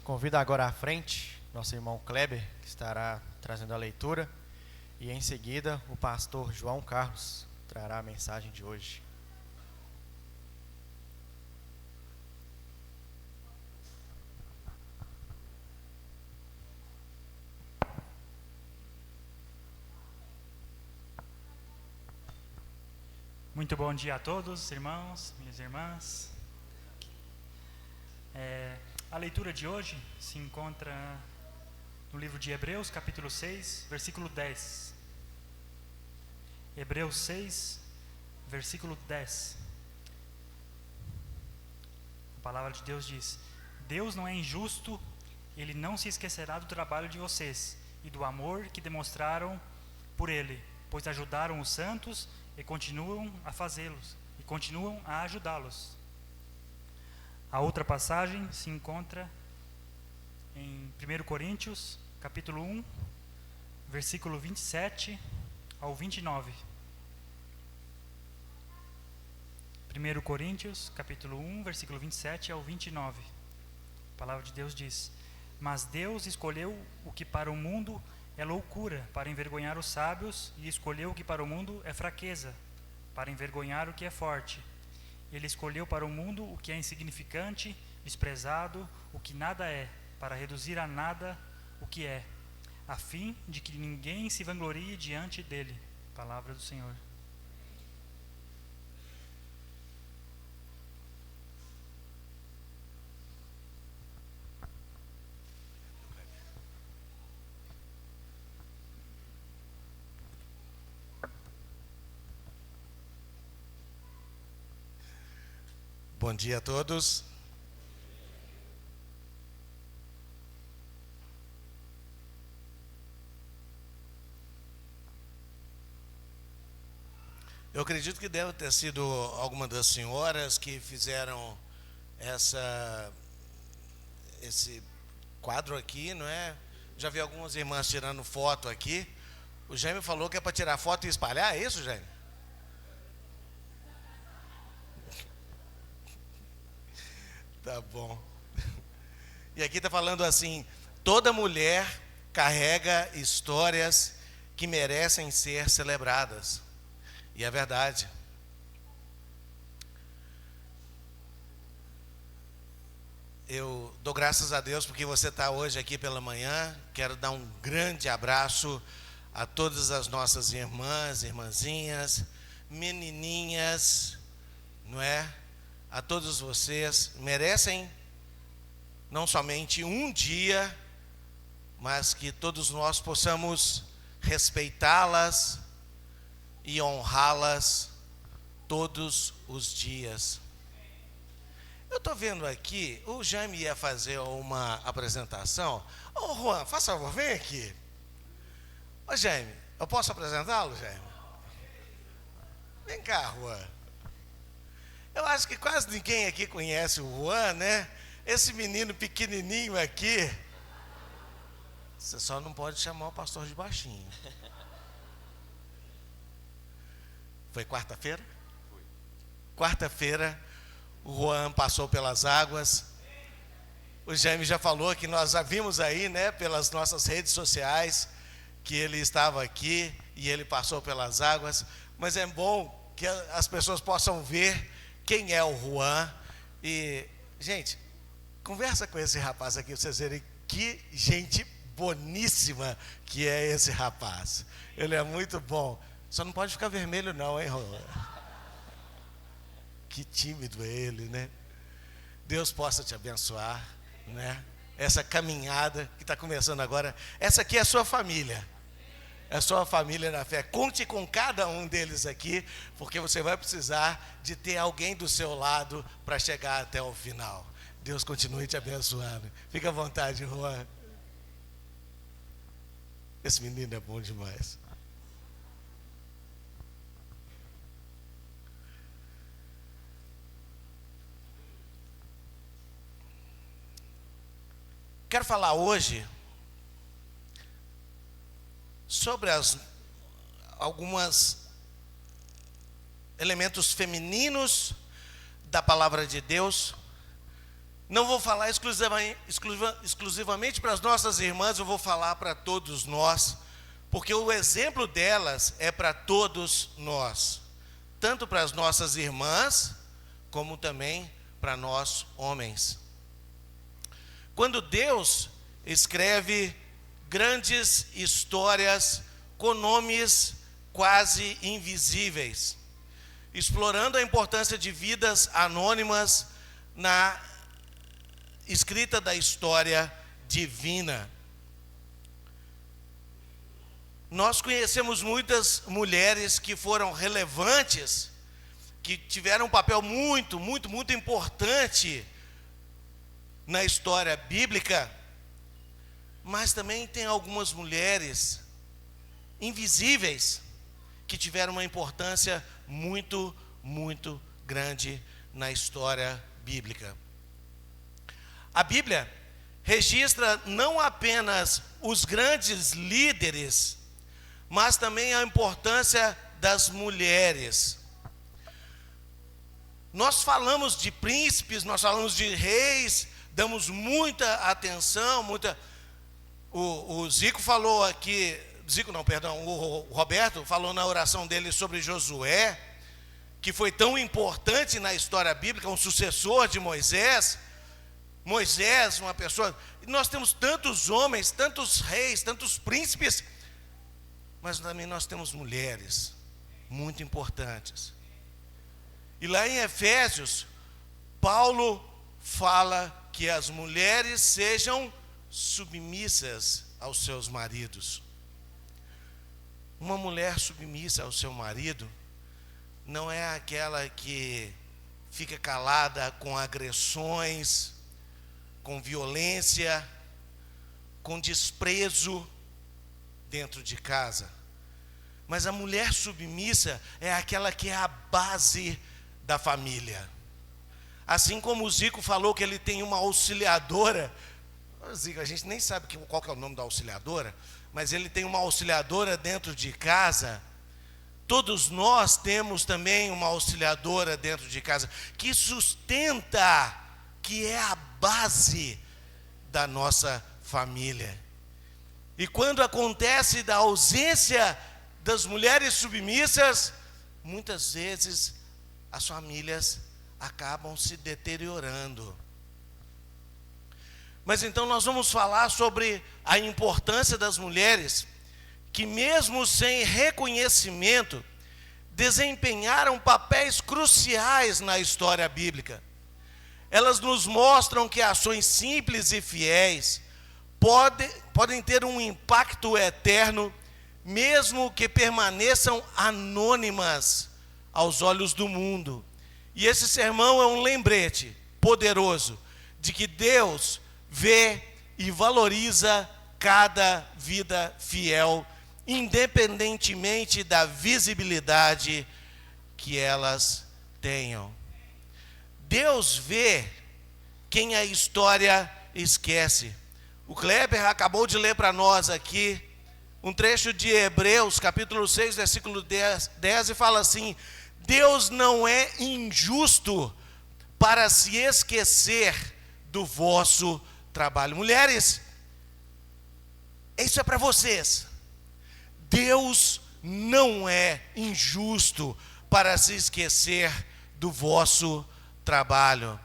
Convido agora à frente nosso irmão Kleber, que estará trazendo a leitura, e em seguida o pastor João Carlos trará a mensagem de hoje. Muito bom dia a todos, irmãos, minhas irmãs. A leitura de hoje se encontra no livro de Hebreus, capítulo 6, versículo 10. Hebreus 6, versículo 10. A palavra de Deus diz: Deus não é injusto, Ele não se esquecerá do trabalho de vocês e do amor que demonstraram por Ele, pois ajudaram os santos e continuam a fazê-los, e continuam a ajudá-los. A outra passagem se encontra em 1 Coríntios, capítulo 1, versículo 27 ao 29. 1 Coríntios, capítulo 1, versículo 27 ao 29. A palavra de Deus diz: Mas Deus escolheu o que para o mundo é loucura, para envergonhar os sábios, e escolheu o que para o mundo é fraqueza, para envergonhar o que é forte. Ele escolheu para o mundo o que é insignificante, desprezado, o que nada é, para reduzir a nada o que é, a fim de que ninguém se vanglorie diante dele. Palavra do Senhor. Bom dia a todos. Eu acredito que deve ter sido alguma das senhoras que fizeram esse quadro aqui, não é? Já vi algumas irmãs tirando foto aqui. O Jaime falou que é para tirar foto e espalhar, é isso, Jaime? Tá bom. E aqui está falando assim: toda mulher carrega histórias que merecem ser celebradas. E é verdade. Eu dou graças a Deus porque você está hoje aqui pela manhã. Quero dar um grande abraço a todas as nossas irmãs, irmãzinhas, menininhas, não é? A todos vocês, merecem não somente um dia, mas que todos nós possamos respeitá-las e honrá-las todos os dias. Eu estou vendo aqui, o Jaime ia fazer uma apresentação. Ô Juan, faça favor, vem aqui. Ô Jaime, eu posso apresentá-lo, Jaime? Vem cá, Juan. Eu acho que quase ninguém aqui conhece o Juan, né? Esse menino pequenininho aqui. Você só não pode chamar o pastor de baixinho. Foi quarta-feira? Foi. Quarta-feira, o Juan passou pelas águas. O Jaime já falou que nós já vimos aí, né, pelas nossas redes sociais, que ele estava aqui e ele passou pelas águas. Mas é bom que as pessoas possam ver quem é o Juan. E, gente, conversa com esse rapaz aqui, pra vocês verem que gente boníssima que é esse rapaz. Ele é muito bom. Só não pode ficar vermelho não, hein, Juan? Que tímido ele, né? Deus possa te abençoar, né? Essa caminhada que está começando agora. Essa aqui é a sua família. É a sua família na fé. Conte com cada um deles aqui, porque você vai precisar de ter alguém do seu lado para chegar até o final. Deus continue te abençoando. Fica à vontade, Juan. Esse menino é bom demais. Quero falar hoje sobre alguns elementos femininos da palavra de Deus não vou falar exclusivamente para as nossas irmãs, eu vou falar para todos nós, porque o exemplo delas é para todos nós, tanto para as nossas irmãs, como também para nós homens. Quando Deus escreve grandes histórias com nomes quase invisíveis, explorando a importância de vidas anônimas na escrita da história divina. Nós conhecemos muitas mulheres que foram relevantes, que tiveram um papel muito importante na história bíblica, mas também tem algumas mulheres invisíveis que tiveram uma importância muito grande na história bíblica. A Bíblia registra não apenas os grandes líderes, mas também a importância das mulheres. Nós falamos de príncipes, nós falamos de reis, damos muita atenção, o Zico falou aqui, o Roberto falou na oração dele sobre Josué, que foi tão importante na história bíblica, um sucessor de Moisés, uma pessoa, e nós temos tantos homens, tantos reis, tantos príncipes, mas também nós temos mulheres muito importantes. E lá em Efésios, Paulo fala que as mulheres sejam submissas aos seus maridos. Uma mulher submissa ao seu marido não é aquela que fica calada com agressões, com violência, com desprezo dentro de casa. Mas a mulher submissa é aquela que é a base da família. Assim como o Zico falou que ele tem uma auxiliadora, Zico, a gente nem sabe qual que é o nome da auxiliadora, mas ele tem uma auxiliadora dentro de casa. Todos nós temos também uma auxiliadora dentro de casa, que sustenta, que é a base da nossa família. E quando acontece da ausência das mulheres submissas, muitas vezes as famílias acabam se deteriorando. Mas então nós vamos falar sobre a importância das mulheres, que mesmo sem reconhecimento, desempenharam papéis cruciais na história bíblica. Elas nos mostram que ações simples e fiéis podem ter um impacto eterno, mesmo que permaneçam anônimas aos olhos do mundo. E esse sermão é um lembrete poderoso de que Deus vê e valoriza cada vida fiel, independentemente da visibilidade que elas tenham. Deus vê quem a história esquece. O Kleber acabou de ler para nós aqui um trecho de Hebreus, capítulo 6, versículo 10, e fala assim: Deus não é injusto para se esquecer do vosso trabalho. Mulheres, isso é para vocês. Deus não é injusto para se esquecer do vosso trabalho.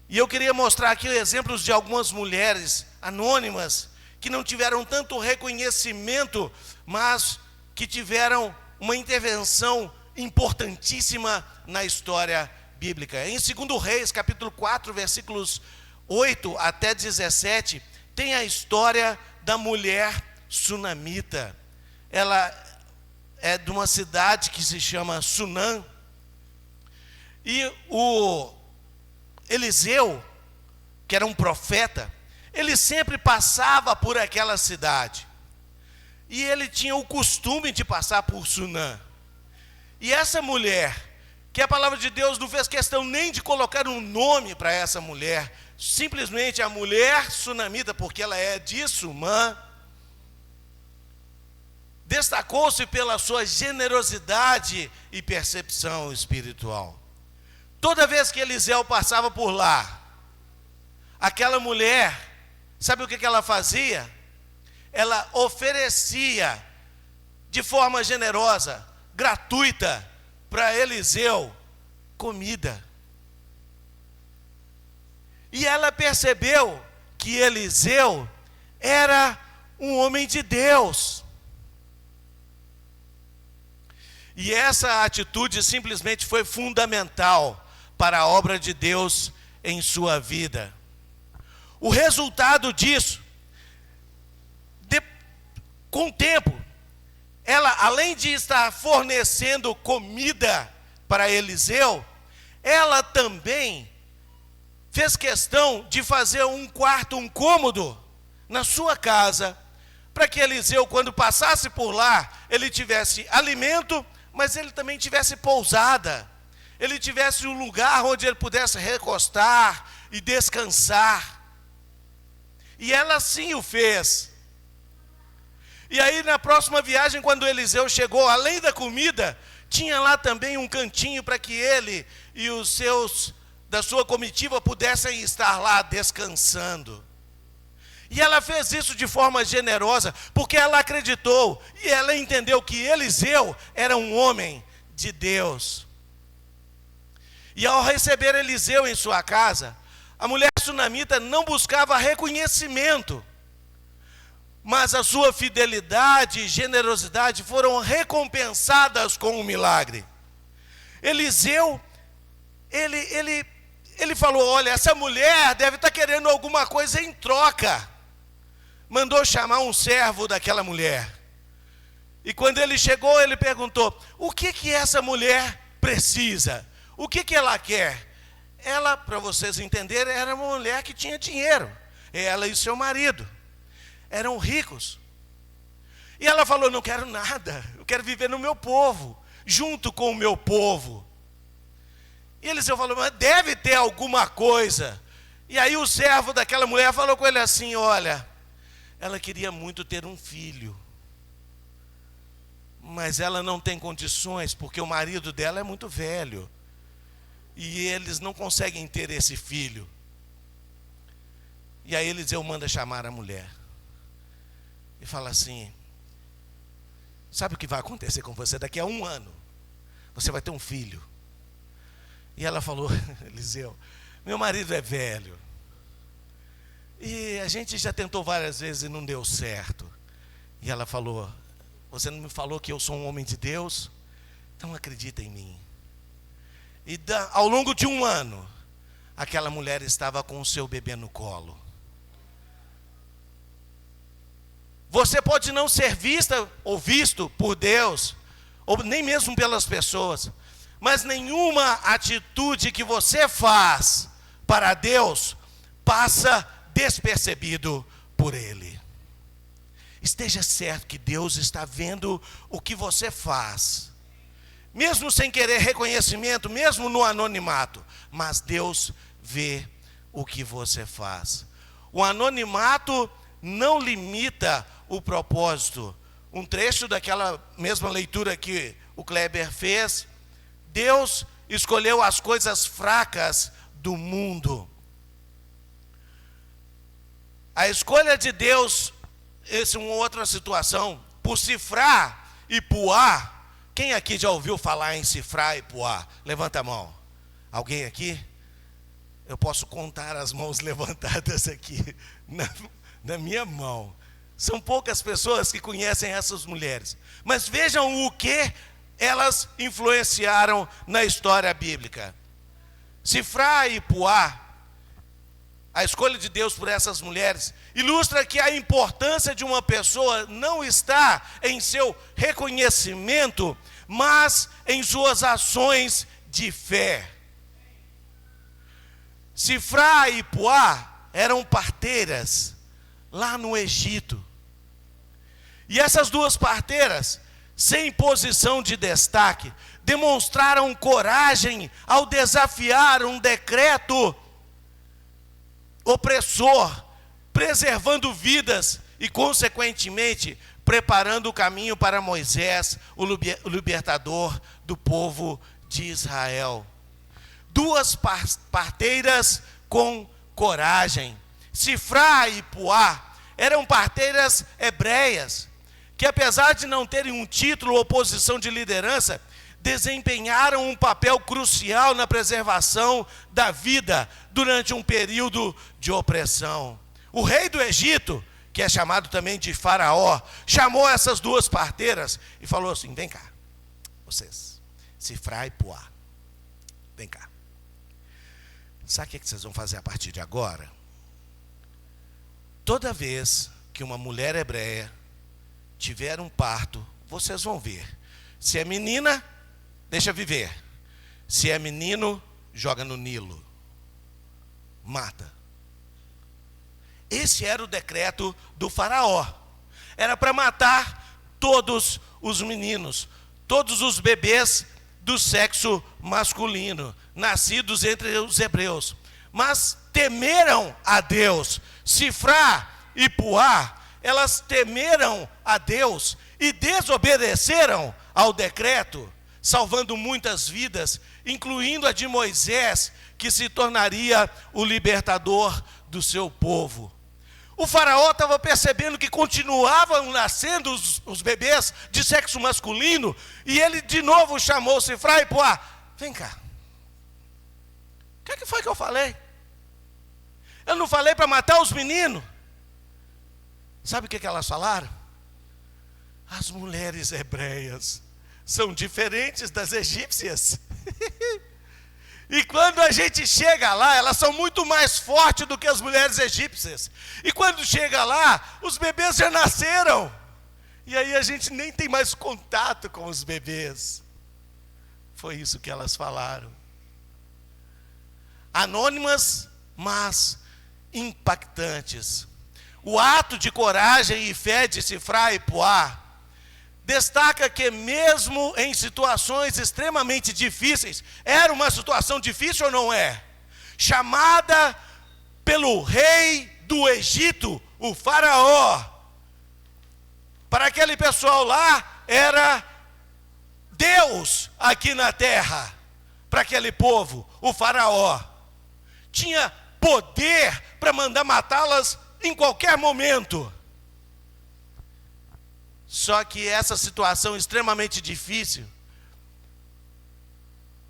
E eu queria mostrar aqui exemplos de algumas mulheres anônimas que não tiveram tanto reconhecimento, mas que tiveram uma intervenção importantíssima na história bíblica. Em 2 Reis, capítulo 4, versículos 8 até 17, tem a história da mulher sunamita. Ela é de uma cidade que se chama Sunã. E o Eliseu, que era um profeta, ele sempre passava por aquela cidade. E ele tinha o costume de passar por Sunã. E essa mulher, que a palavra de Deus não fez questão nem de colocar um nome para essa mulher, simplesmente a mulher sunamita, porque ela é de Sumã, destacou-se pela sua generosidade e percepção espiritual. Toda vez que Eliseu passava por lá, aquela mulher, sabe o que ela fazia? Ela oferecia de forma generosa, gratuita, para Eliseu comida. E ela percebeu que Eliseu era um homem de Deus. E essa atitude simplesmente foi fundamental para a obra de Deus em sua vida. O resultado disso, com o tempo, ela, além de estar fornecendo comida para Eliseu, ela também fez questão de fazer um quarto, um cômodo na sua casa, para que Eliseu, quando passasse por lá, ele tivesse alimento, mas ele também tivesse pousada, ele tivesse um lugar onde ele pudesse recostar e descansar. E ela sim o fez. E aí na próxima viagem, quando Eliseu chegou, além da comida, tinha lá também um cantinho para que ele e os seus, da sua comitiva, pudessem estar lá descansando. E ela fez isso de forma generosa, porque ela acreditou e ela entendeu que Eliseu era um homem de Deus. E ao receber Eliseu em sua casa, a mulher sunamita não buscava reconhecimento, mas a sua fidelidade e generosidade foram recompensadas com um milagre. Eliseu, ele falou: olha, essa mulher deve estar querendo alguma coisa em troca. Mandou chamar um servo daquela mulher. E quando ele chegou, ele perguntou: o que essa mulher precisa? O que ela quer? Ela, para vocês entenderem, era uma mulher que tinha dinheiro. Ela e seu marido eram ricos. E ela falou: não quero nada, eu quero viver no meu povo, junto com o meu povo. E Eliseu falou: mas deve ter alguma coisa. E aí o servo daquela mulher falou com ele assim: olha, ela queria muito ter um filho, mas ela não tem condições, porque o marido dela é muito velho, e eles não conseguem ter esse filho. E aí Eliseu manda chamar a mulher, e fala assim: sabe o que vai acontecer com você daqui a 1 ano? Você vai ter um filho. E ela falou: Eliseu, meu marido é velho, e a gente já tentou várias vezes e não deu certo. E ela falou: você não me falou que eu sou um homem de Deus? Então acredita em mim. E ao longo de 1 ano, aquela mulher estava com o seu bebê no colo. Você pode não ser vista ou visto por Deus, ou nem mesmo pelas pessoas, mas nenhuma atitude que você faz para Deus passa despercebido por Ele. Esteja certo que Deus está vendo o que você faz, mesmo sem querer reconhecimento, mesmo no anonimato, mas Deus vê o que você faz. O anonimato não limita o propósito. Um trecho daquela mesma leitura que o Kleber fez: Deus escolheu as coisas fracas do mundo. A escolha de Deus, essa é uma outra situação, por cifrar e puar. Quem aqui já ouviu falar em cifrar e puar? Levanta a mão. Alguém aqui? Eu posso contar as mãos levantadas aqui na minha mão. São poucas pessoas que conhecem essas mulheres. Mas vejam o que elas influenciaram na história bíblica. Cifrar e puar, a escolha de Deus por essas mulheres, ilustra que a importância de uma pessoa não está em seu reconhecimento, mas em suas ações de fé. Cifrar e puar eram parteiras lá no Egito. E essas duas parteiras, sem posição de destaque, demonstraram coragem ao desafiar um decreto opressor, preservando vidas e, consequentemente, preparando o caminho para Moisés, o libertador do povo de Israel. Duas parteiras com coragem. Sifrá e Puá eram parteiras hebreias, que apesar de não terem um título ou posição de liderança, desempenharam um papel crucial na preservação da vida durante um período de opressão. O rei do Egito, que é chamado também de Faraó, chamou essas duas parteiras e falou assim: vem cá, vocês, Sifrá e Puá, vem cá. Sabe o que vocês vão fazer a partir de agora? Toda vez que uma mulher hebreia tiver um parto, vocês vão ver. Se é menina, deixa viver. Se é menino, joga no Nilo. Mata. Esse era o decreto do Faraó. Era para matar todos os meninos, todos os bebês do sexo masculino, nascidos entre os hebreus. Mas temeram a Deus. Sifrá e Puá, elas temeram a Deus e desobedeceram ao decreto, salvando muitas vidas, incluindo a de Moisés, que se tornaria o libertador do seu povo. O faraó estava percebendo que continuavam nascendo os bebês de sexo masculino, e ele de novo chamou Sifrá e Puá: vem cá, o que foi que eu falei? Eu não falei para matar os meninos? Sabe o que elas falaram? As mulheres hebreias são diferentes das egípcias. E quando a gente chega lá, elas são muito mais fortes do que as mulheres egípcias. E quando chega lá, os bebês já nasceram. E aí a gente nem tem mais contato com os bebês. Foi isso que elas falaram. Anônimas, mas impactantes. O ato de coragem e fé de Sifrá e Puá destaca que mesmo em situações extremamente difíceis, era uma situação difícil ou não é? Chamada pelo rei do Egito, o Faraó. Para aquele pessoal lá, era Deus aqui na terra. Para aquele povo, o Faraó tinha poder para mandar matá-las em qualquer momento. Só que essa situação extremamente difícil,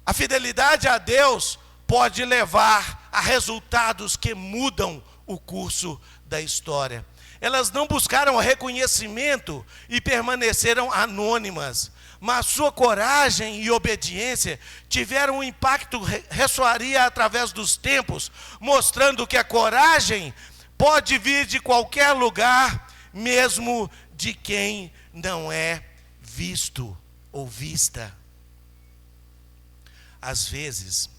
a fidelidade a Deus pode levar a resultados que mudam o curso da história. Elas não buscaram reconhecimento e permaneceram anônimas, mas sua coragem e obediência tiveram um impacto, ressoaria através dos tempos, mostrando que a coragem pode vir de qualquer lugar, mesmo de quem não é visto ou vista. Às vezes,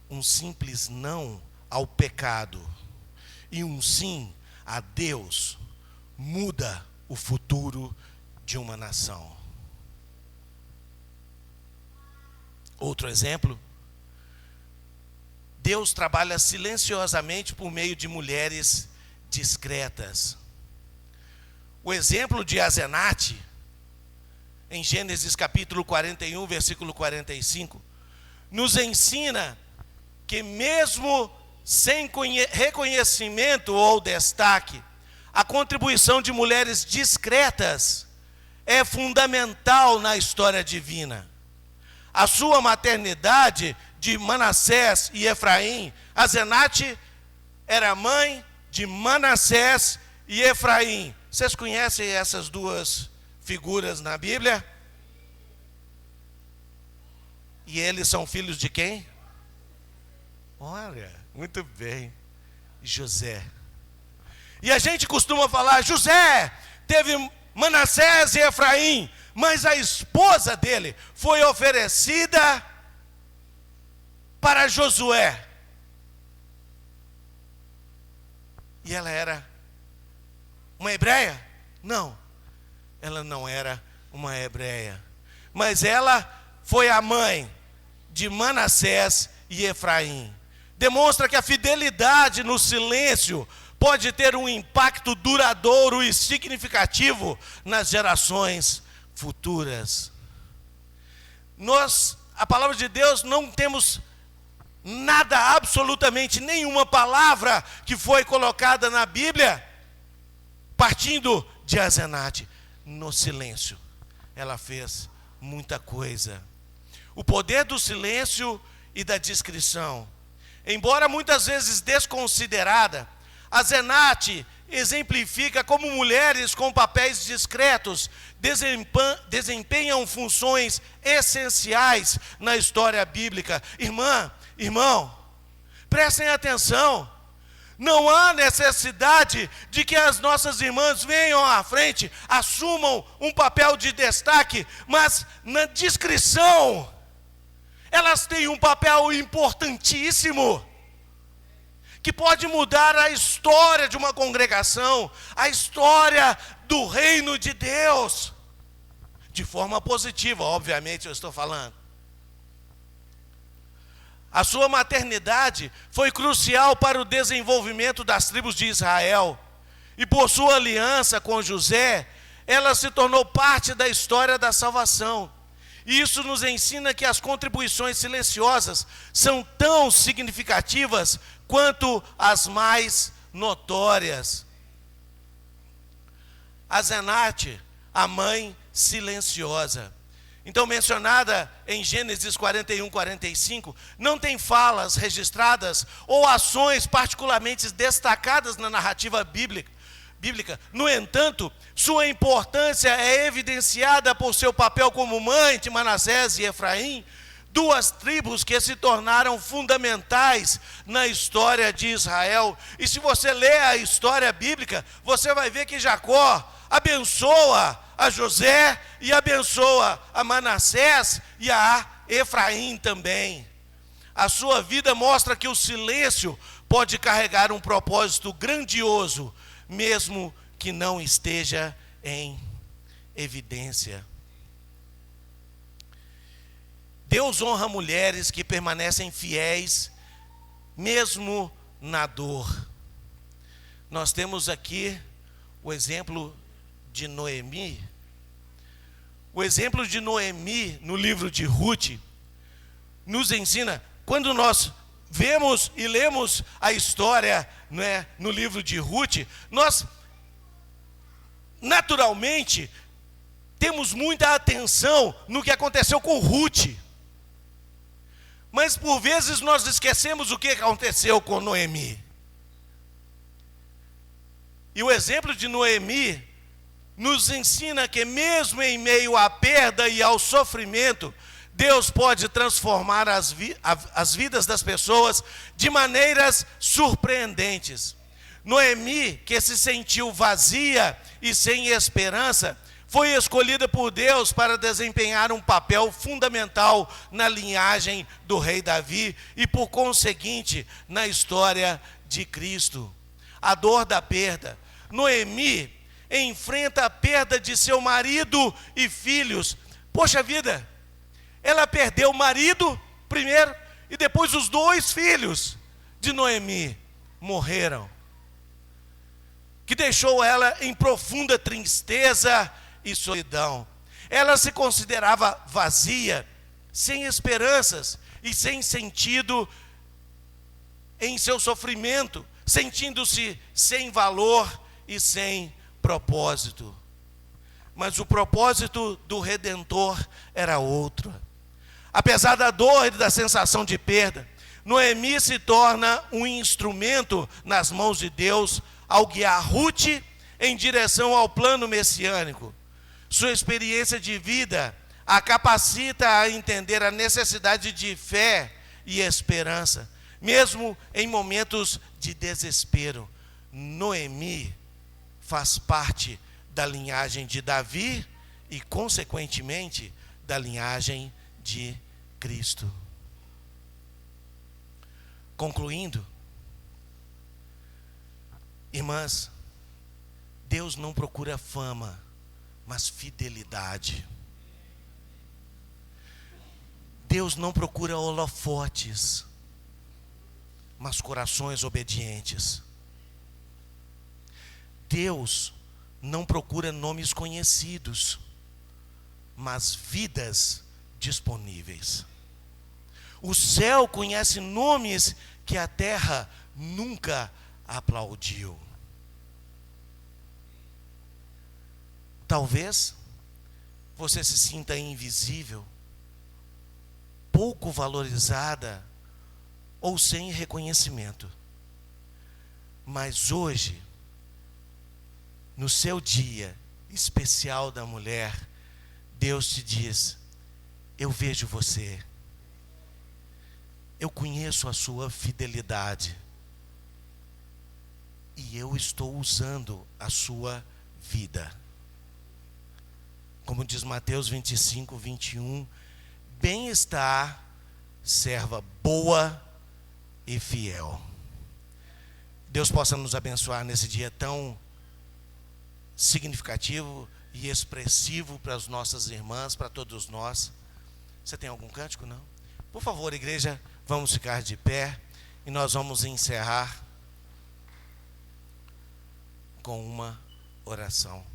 um simples não ao pecado e um sim a Deus muda o futuro de uma nação. Outro exemplo: Deus trabalha silenciosamente por meio de mulheres discretas. O exemplo de Asenate, em Gênesis capítulo 41, versículo 45, nos ensina que mesmo sem reconhecimento ou destaque, a contribuição de mulheres discretas é fundamental na história divina. A sua maternidade de Manassés e Efraim, Asenate era mãe de Manassés e Efraim. Vocês conhecem essas duas figuras na Bíblia? E eles são filhos de quem? Olha, muito bem, José. E a gente costuma falar: José teve Manassés e Efraim, mas a esposa dele foi oferecida para Josué. E ela era uma hebreia? Não, ela não era uma hebreia. Mas ela foi a mãe de Manassés e Efraim. Demonstra que a fidelidade no silêncio pode ter um impacto duradouro e significativo nas gerações futuras. Nós, a palavra de Deus, não temos nada, absolutamente nenhuma palavra que foi colocada na Bíblia, partindo de Asenate. No silêncio, ela fez muita coisa. O poder do silêncio e da discrição. Embora muitas vezes desconsiderada, Asenate exemplifica como mulheres com papéis discretos desempenham funções essenciais na história bíblica. Irmã, irmão, prestem atenção. Não há necessidade de que as nossas irmãs venham à frente, assumam um papel de destaque, mas na discrição, elas têm um papel importantíssimo, que pode mudar a história de uma congregação, a história do reino de Deus, de forma positiva, obviamente eu estou falando. A sua maternidade foi crucial para o desenvolvimento das tribos de Israel. E por sua aliança com José, ela se tornou parte da história da salvação. E isso nos ensina que as contribuições silenciosas são tão significativas quanto as mais notórias. Asenate, a mãe silenciosa. Então, mencionada em Gênesis 41, 45, não tem falas registradas ou ações particularmente destacadas na narrativa bíblica. No entanto, sua importância é evidenciada por seu papel como mãe de Manassés e Efraim, duas tribos que se tornaram fundamentais na história de Israel. E se você ler a história bíblica, você vai ver que Jacó abençoa a José e abençoa a Manassés e a Efraim também. A sua vida mostra que o silêncio pode carregar um propósito grandioso, mesmo que não esteja em evidência. Deus honra mulheres que permanecem fiéis, mesmo na dor. Nós temos aqui o exemplo de Noemi. O exemplo de Noemi no livro de Ruth nos ensina, quando nós vemos e lemos a história, né, no livro de Ruth, nós naturalmente temos muita atenção no que aconteceu com Ruth. Mas por vezes nós esquecemos o que aconteceu com Noemi. E o exemplo de Noemi nos ensina que mesmo em meio à perda e ao sofrimento, Deus pode transformar as vidas das pessoas de maneiras surpreendentes. Noemi, que se sentiu vazia e sem esperança, foi escolhida por Deus para desempenhar um papel fundamental na linhagem do rei Davi e, por conseguinte, na história de Cristo. A dor da perda. Noemi enfrenta a perda de seu marido e filhos. Poxa vida, ela perdeu o marido primeiro e depois os 2 filhos de Noemi morreram, que deixou ela em profunda tristeza e solidão. Ela se considerava vazia, sem esperanças e sem sentido em seu sofrimento, sentindo-se sem valor e sem propósito. Mas o propósito do Redentor era outro. Apesar da dor e da sensação de perda, Noemi se torna um instrumento nas mãos de Deus ao guiar Ruth em direção ao plano messiânico. Sua experiência de vida a capacita a entender a necessidade de fé e esperança, mesmo em momentos de desespero. Noemi faz parte da linhagem de Davi e, consequentemente, da linhagem de Cristo. Concluindo, irmãs, Deus não procura fama, mas fidelidade. Deus não procura holofotes, mas corações obedientes. Deus não procura nomes conhecidos, mas vidas disponíveis. O céu conhece nomes que a terra nunca aplaudiu. Talvez você se sinta invisível, pouco valorizada ou sem reconhecimento. Mas hoje, no seu dia especial da mulher, Deus te diz: eu vejo você, eu conheço a sua fidelidade e eu estou usando a sua vida. Como diz Mateus 25, 21, bem-estar, serva boa e fiel. Deus possa nos abençoar nesse dia tão significativo e expressivo para as nossas irmãs, para todos nós. Você tem algum cântico, não? Por favor, igreja, vamos ficar de pé e nós vamos encerrar com uma oração.